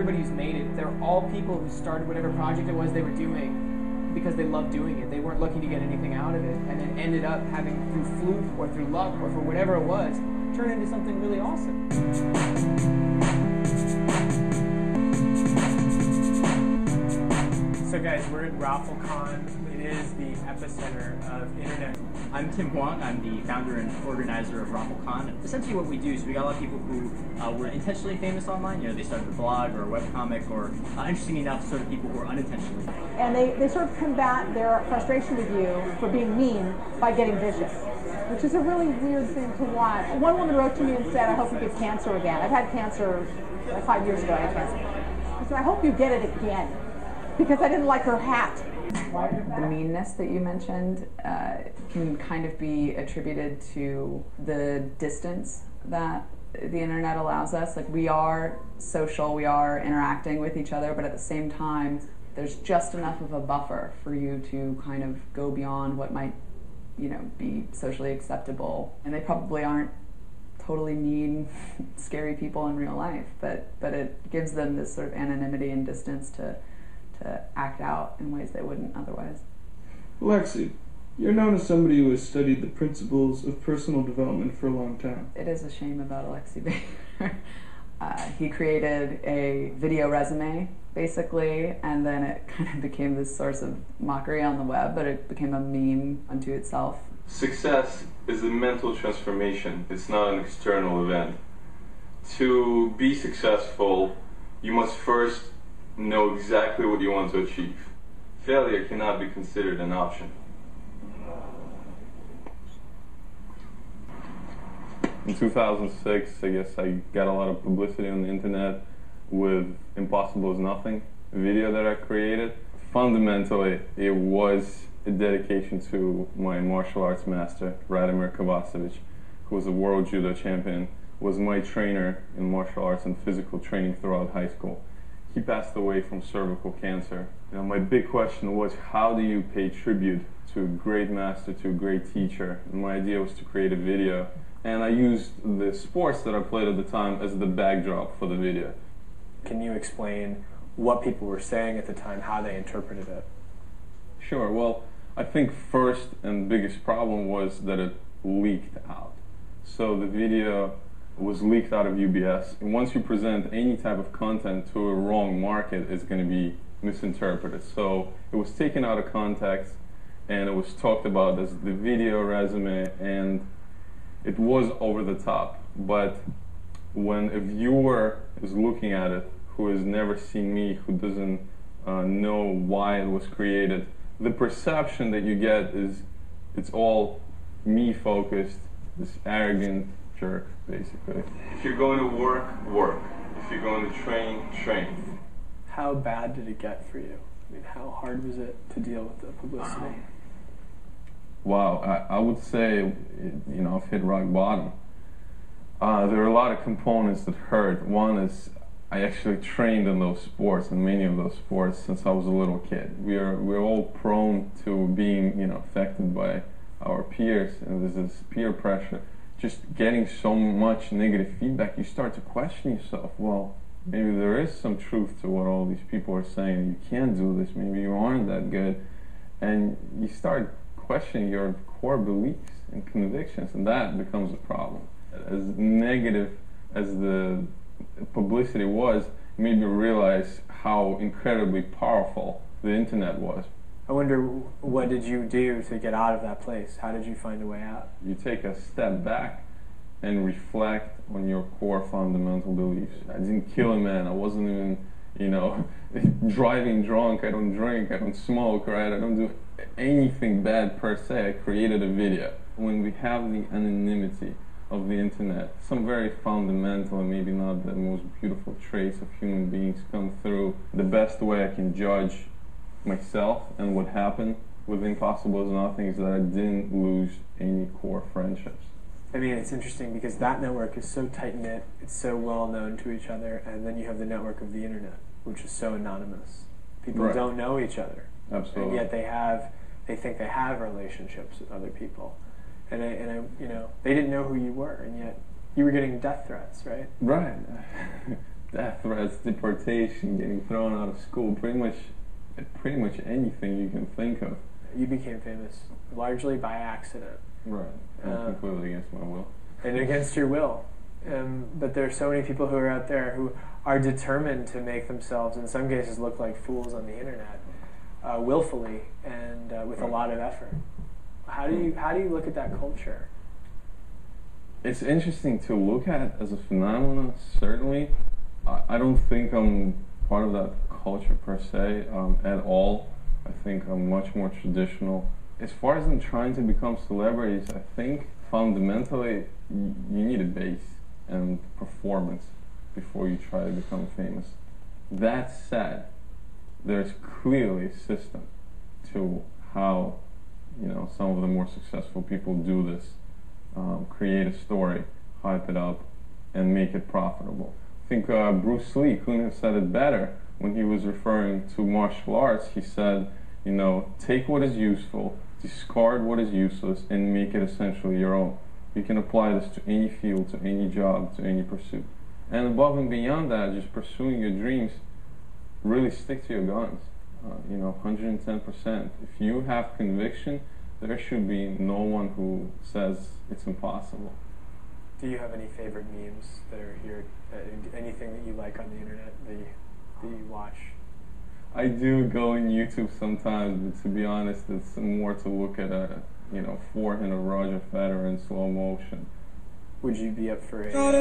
everybody who's made it, they're all people who started whatever project it was they were doing because they loved doing it. They weren't looking to get anything out of it, and then ended up having, through fluke or through luck or for whatever it was, turn into something really awesome. So guys, we're at RaffleCon. It is the epicenter of internet. I'm Tim Huang. I'm the founder and organizer of RaffleCon. Essentially what we do is we got a lot of people who were intentionally famous online. You know, they started a blog or a webcomic, or interesting enough, sort of people who are unintentionally. And they sort of combat their frustration with you for being mean by getting vicious, which is a really weird thing to watch. One woman wrote to me and said, I hope you get cancer again. I've had cancer, 5 years ago I had cancer. I said, I hope you get it again, because I didn't like her hat. The meanness that you mentioned can kind of be attributed to the distance that the internet allows us. Like, we are social, we are interacting with each other, but at the same time, there's just enough of a buffer for you to kind of go beyond what might, you know, be socially acceptable. And they probably aren't totally mean, scary people in real life, but it gives them this sort of anonymity and distance to act out in ways they wouldn't otherwise. Aleksey, you're known as somebody who has studied the principles of personal development for a long time. It is a shame about Aleksey Vayner. He created a video resume, basically, and then it kind of became this source of mockery on the web, but it became a meme unto itself. Success is a mental transformation. It's not an external event. To be successful, you must first know exactly what you want to achieve. Failure cannot be considered an option. In 2006, I guess I got a lot of publicity on the internet with Impossible is Nothing, a video that I created. Fundamentally, it was a dedication to my martial arts master, Radimir Kovacevic, who was a world judo champion, was my trainer in martial arts and physical training throughout high school. He passed away from cervical cancer. You know, my big question was, how do you pay tribute to a great master, to a great teacher? And my idea was to create a video. And I used the sports that I played at the time as the backdrop for the video. Can you explain what people were saying at the time, how they interpreted it? Sure. Well, I think first and biggest problem was that it leaked out. So the video was leaked out of UBS, and once you present any type of content to a wrong market, it's going to be misinterpreted. So it was taken out of context, and it was talked about as the video resume, and it was over the top. But when a viewer is looking at it, who has never seen me, who doesn't know why it was created, the perception that you get is it's all me focused, this arrogant jerk, basically. If you're going to work, work. If you're going to train, train. How bad did it get for you? I mean, how hard was it to deal with the publicity? Wow, I would say, you know, I've hit rock bottom. There are a lot of components that hurt. One is I actually trained in those sports, in many of those sports, since I was a little kid. We're all prone to being, you know, affected by our peers, and there's this peer pressure. Just getting so much negative feedback, you start to question yourself. Well, maybe there is some truth to what all these people are saying. You can't do this. Maybe you aren't that good. And you start questioning your core beliefs and convictions, and that becomes a problem. As negative as the publicity was, it made me realize how incredibly powerful the internet was. I wonder, what did you do to get out of that place? How did you find a way out? You take a step back and reflect on your core fundamental beliefs. I didn't kill a man. I wasn't even, you know, driving drunk. I don't drink. I don't smoke, right? I don't do anything bad per se. I created a video. When we have the anonymity of the internet, some very fundamental and maybe not the most beautiful traits of human beings come through. The best way I can judge myself and what happened with Impossible is Nothing is that I didn't lose any core friendships. I mean, it's interesting because that network is so tight-knit, it's so well known to each other, and then you have the network of the internet, which is so anonymous. People don't know each other. Absolutely. And yet they think they have relationships with other people. And you know, they didn't know who you were, and yet you were getting death threats, right? Right. Death threats. arrest, deportation, getting thrown out of school, pretty much anything you can think of. You became famous largely by accident. Right. Completely against my will. And against your will. But there are so many people who are out there who are determined to make themselves, in some cases, look like fools on the internet, willfully and with a lot of effort. How do you look at that culture? It's interesting to look at as a phenomenon, certainly. I don't think I'm part of that culture per se at all. I think I'm much more traditional. As far as in trying to become celebrities, I think fundamentally you need a base and performance before you try to become famous. That said, there's clearly a system to how, you know, some of the more successful people do this. Create a story, hype it up, and make it profitable. I think Bruce Lee couldn't have said it better when he was referring to martial arts. He said, you know, take what is useful, discard what is useless, and make it essentially your own. You can apply this to any field, to any job, to any pursuit. And above and beyond that, just pursuing your dreams, really stick to your guns. 110%. If you have conviction, there should be no one who says it's impossible. Do you have any favorite memes that are here? Anything that you like on the internet that you watch? I do go on YouTube sometimes, but to be honest, it's more to look at a forehand of Roger Federer in slow motion. Would you be up for an arm